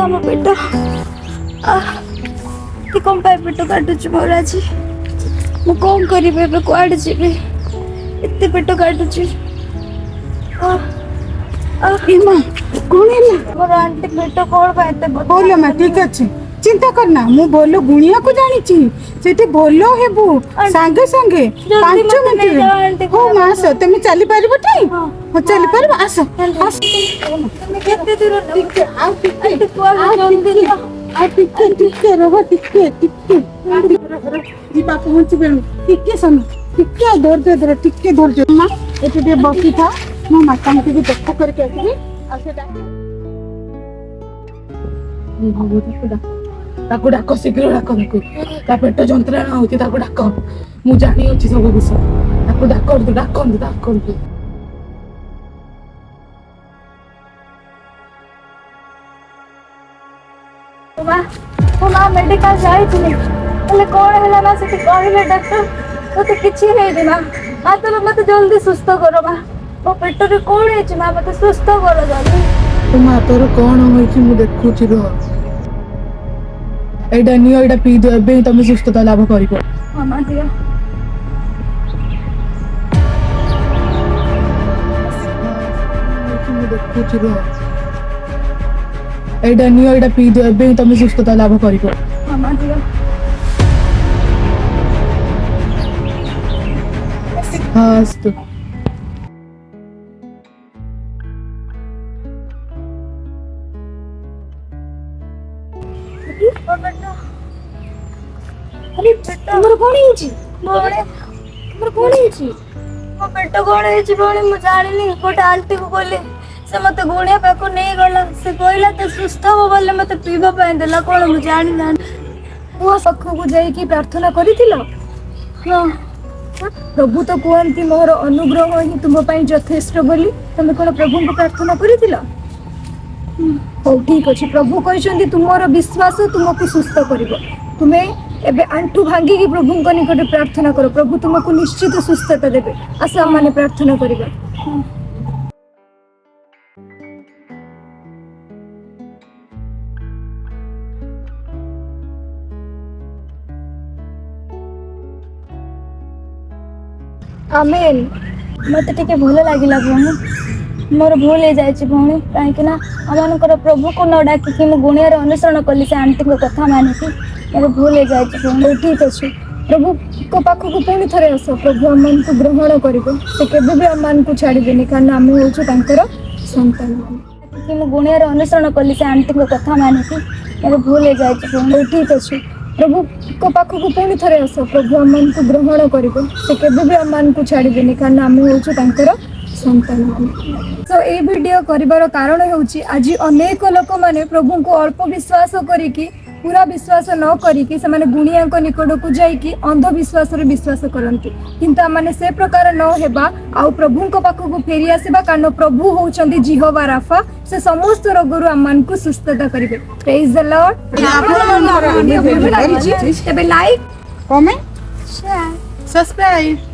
मो पेट कि कौन पाए पेट काटुच मोर आज मु कौन करी कुआड़े जीवी एते पेट काटुच कौन है मोर आंटी पेट कौन पाए बोलो मैं ठीक अच्छे चिंता करना मु बोलो गुणिया को जानी सेठी बोलो हेबू संगे संगे 5 मिनिट हो मास तुम चली परबो ठी हो चली परबो आस आस तुम केते दूर टिके आ टिके आंटी कुआड़े जल्दी आ टिके रहो टिके जीवा पहुंच बेलु टिके सन टिके धैर्य टिके धैर्य मां एठी दे बसी था मो माता के भी देखो करके आसी आसे ताको डाक शीघ्र डाक ता पेट जंत्रणा होती ताको डाक मु जानी अछि सब विषय ताको डाक माँ मेडिकल जाइए कौन है ना से कहले डॉक्टर मत किसी नहीं माँ माँ तुम मत जल्दी सुस्थ करो माँ मो पेट रे कौन है माँ मत सुस्थ करो जल्दी तो माँ तोर कौन होइछि मु देखुछि रो एडा नियो एडा पी दो एबे तुम सुस्थता लाभ करिबो हाँ माँ दिया मु देखुछि रो एडा नियो एडा पी दो एबे तुम सुस्थता लाभ करिबो हाँ माँ दिया हाँ अस्तु अरे पेट मोर कौन है मोरे मोर कौन है मो पेट कौन है बोले मु जानिनी गोटे आंटी को बोले से मत गुणिया पाक नहीं गला से कहला तो सुस्थ हो बोले मत पीबा पाए देला कौन मु जानि ना वो सखु को जाई की प्रार्थना करिथिलो हां प्रभु तो कहती मोर अनुग्रह ही तुम यथेष्ट बोली तुम कौन प्रभु को प्रार्थना करिथिलो हो ठीक अच्छे प्रभु कहते तुमर विश्वास तुमको सुस्थ कर तुम्हें एबे आंठू भांगी प्रभु निकट प्रार्थना करो प्रभु तुमको निश्चित सुस्थता देवे आस माने प्रार्थना करिबा आमेन मत टिके भल लागिला भौणी मोर भूल हो जाए भौणी कहीं आमर प्रभु को न डाकिकी मु गुणियार अनुसरण कली से आंटी को कथा मानिकी मोर भूल हो जाए भौणी ठीक अच्छे प्रभु को पाखक पुणी थे आस प्रभु आम को ग्रहण कर भी आम को छाड़बे कारण आम हूँ संतान कि मु गुणियार अनुसरण कली से आंटी को कथा मानिकी मोर भूल हो जाए भौणी ठीक अच्छे प्रभु को पाखक पुणी थे आस प्रभु आम को ग्रहण कर भी आम को छाड़बे कारण आम हूँ संतान तो ये वीडियो करिवार कारण होउची आज अनेक लोक माने प्रभु को अल्प विश्वास करिकी पूरा विश्वास न करिकी से माने गुणिया निकट को जाइकी अंधविश्वास रे विश्वास करंती किंतु माने से प्रकार न हेबा आ प्रभु को पाखक फेरी आसीबा कारण प्रभु होउचंदी जिहोवा राफा से समस्त रोगरु आमान को सुस्थता करिवे प्रेज द लॉर्ड तबे लाइक कमेंट शेयर सब्सक्राइब